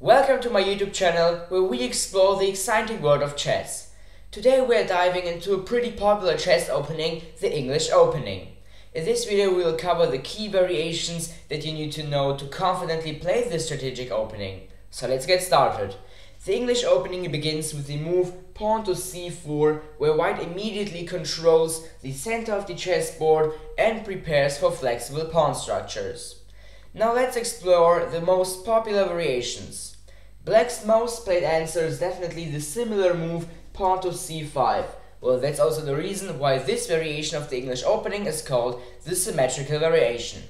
Welcome to my YouTube channel where we explore the exciting world of chess. Today we are diving into a pretty popular chess opening, the English opening. In this video we will cover the key variations that you need to know to confidently play this strategic opening. So let's get started. The English opening begins with the move pawn to c4, where white immediately controls the center of the chessboard and prepares for flexible pawn structures. Now let's explore the most popular variations. Black's most played answer is definitely the similar move pawn to c5. Well, that's also the reason why this variation of the English opening is called the symmetrical variation.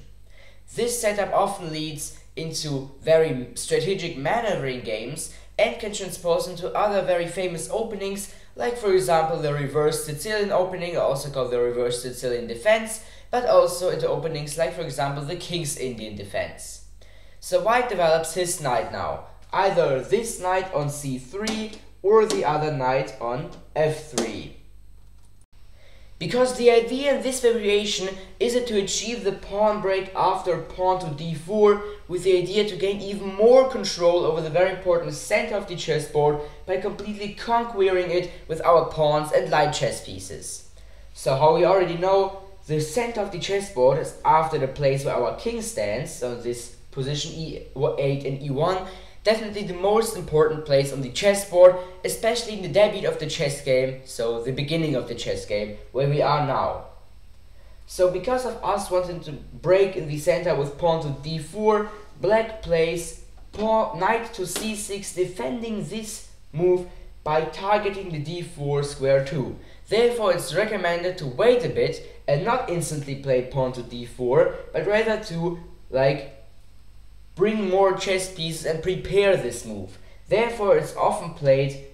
This setup often leads into very strategic maneuvering games and can transpose into other very famous openings, like for example the reverse Sicilian opening, also called the reverse Sicilian defense, but also into openings like for example the King's Indian defense. So white develops his knight now, either this knight on c3 or the other knight on f3. Because the idea in this variation is to achieve the pawn break after pawn to d4, with the idea to gain even more control over the very important center of the chessboard by completely conquering it with our pawns and light chess pieces. So how we already know, the center of the chessboard is after the place where our king stands, so this position e8 and e1, definitely the most important place on the chessboard, especially in the debut of the chess game, so the beginning of the chess game, where we are now. So because of us wanting to break in the center with pawn to d4, black plays knight to c6, defending this move by targeting the d4 square too. Therefore it's recommended to wait a bit and not instantly play pawn to d4, but rather to bring more chess pieces and prepare this move. Therefore it's often played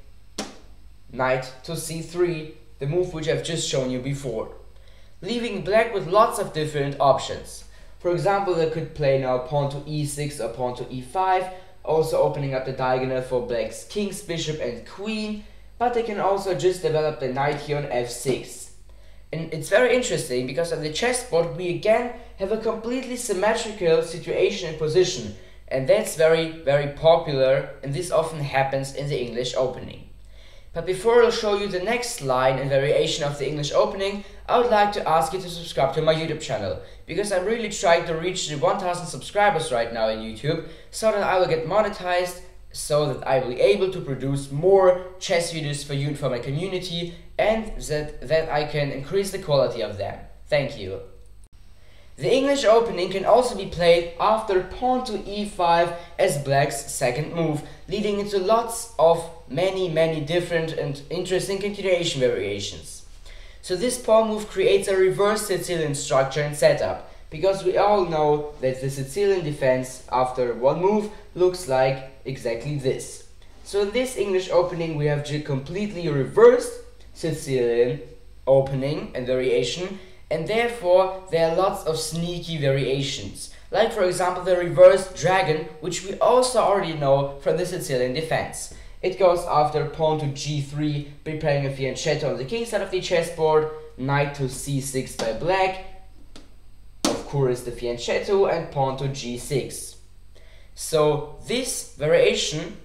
knight to c3, the move which I've just shown you before, leaving black with lots of different options. For example, they could play now pawn to e6 or pawn to e5, also opening up the diagonal for black's king's, bishop and queen, but they can also just develop the knight here on f6. And it's very interesting because on the chessboard we again have a completely symmetrical situation and position, and that's very popular, and this often happens in the English opening. But before I'll show you the next line and variation of the English opening, I would like to ask you to subscribe to my YouTube channel, because I'm really trying to reach the 1000 subscribers right now in YouTube, so that I will get monetized, so that I will be able to produce more chess videos for you and for my community, and that I can increase the quality of them. Thank you. The English opening can also be played after pawn to e5 as black's second move, leading into lots of many different and interesting continuation variations. So this pawn move creates a reverse Sicilian structure and setup, because we all know that the Sicilian defense after one move looks like exactly this. So in this English opening we have a completely reversed Sicilian opening and variation, and therefore there are lots of sneaky variations, like for example the reversed dragon, which we also already know from the Sicilian defense. It goes after pawn to g3, preparing a fianchetto on the king side of the chessboard, knight to c6 by black, of course the fianchetto, and pawn to g6. So in this variation,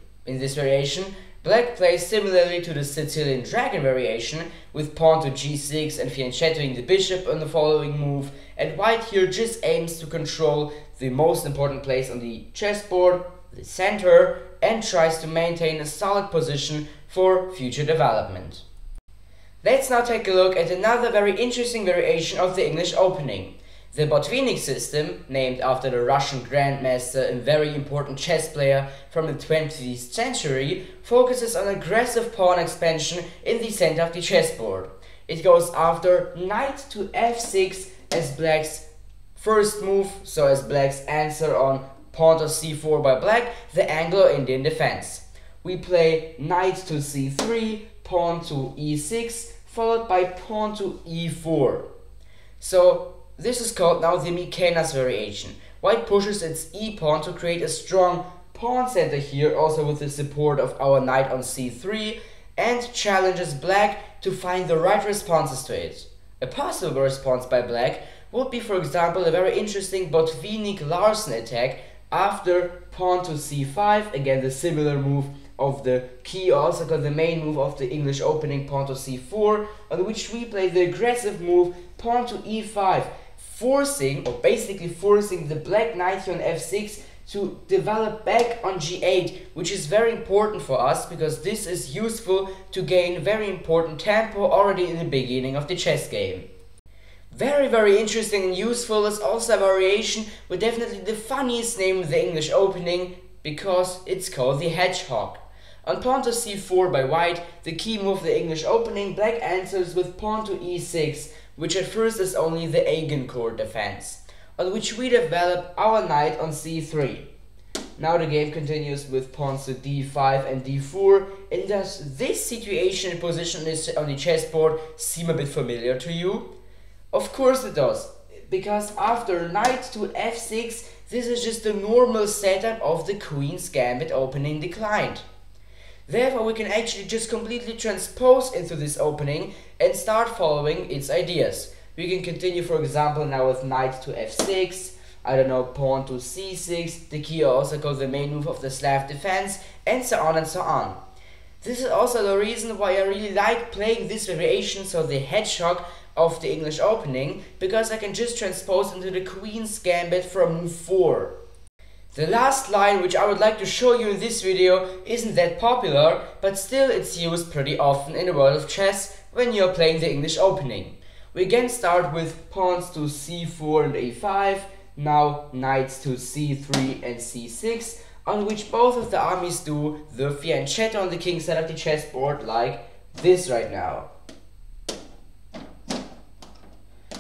black plays similarly to the Sicilian dragon variation, with pawn to g6 and fianchettoing the bishop on the following move, and white here just aims to control the most important place on the chessboard, the center, and tries to maintain a solid position for future development. Let's now take a look at another very interesting variation of the English opening. The Botvinnik system, named after the Russian grandmaster and very important chess player from the 20th century, focuses on aggressive pawn expansion in the center of the chessboard. It goes after knight to f6 as black's first move, so as black's answer on pawn to c4 by black, the Anglo-Indian defense. We play knight to c3, pawn to e6, followed by pawn to e4. So this is called now the Mykonos variation. White pushes its e-pawn to create a strong pawn center here, also with the support of our knight on c3, and challenges black to find the right responses to it. A possible response by black would be, for example, a very interesting Botvinnik-Larsen attack After pawn to c5, again the similar move of the key, also called the main move of the English opening, pawn to c4, on which we play the aggressive move pawn to e5, forcing, or basically forcing, the black knight here on f6 to develop back on g8, which is very important for us because this is useful to gain very important tempo already in the beginning of the chess game. Very interesting and useful is also a variation with definitely the funniest name in the English opening, because it's called the Hedgehog. On pawn to c4 by white, the key move of the English opening, black answers with pawn to e6, which at first is only the Eigencourt defense, on which we develop our knight on c3. Now the game continues with pawns to d5 and d4, and does this situation and position on the chessboard seem a bit familiar to you? Of course it does, because after knight to f6, this is just the normal setup of the Queen's Gambit opening declined. Therefore we can actually just completely transpose into this opening and start following its ideas. We can continue, for example, now with knight to f6, I don't know, pawn to c6, the key also called the main move of the Slav defense, and so on and so on. This is also the reason why I really like playing this variation, so the Hedgehog of the English opening, because I can just transpose into the Queen's Gambit from move 4. The last line, which I would like to show you in this video, isn't that popular, but still it's used pretty often in the world of chess when you're playing the English opening. We again start with pawns to c4 and a5, now knights to c3 and c6, on which both of the armies do the fianchetto on the king side of the chessboard like this right now.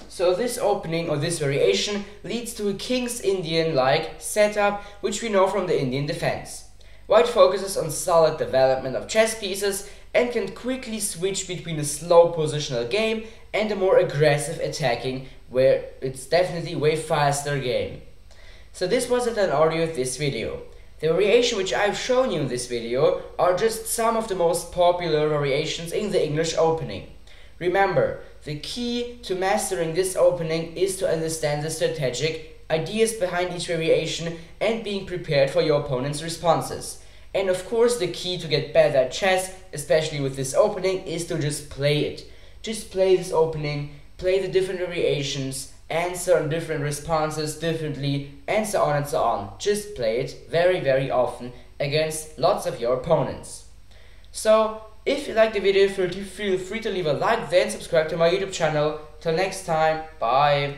So this opening, or this variation, leads to a King's Indian-like setup, which we know from the Indian defense. White focuses on solid development of chess pieces and can quickly switch between a slow positional game and a more aggressive attacking, where it's definitely way faster game. So this was it, an audio of this video. The variation which I've shown you in this video are just some of the most popular variations in the English opening. Remember, the key to mastering this opening is to understand the strategic ideas behind each variation and being prepared for your opponent's responses. And of course the key to get better at chess, especially with this opening, is to just play it. Just play this opening, play the different variations, answer on different responses differently, and so on and so on. Just play it very often against lots of your opponents. So, if you liked the video, feel free to leave a like, then subscribe to my YouTube channel. Till next time, bye!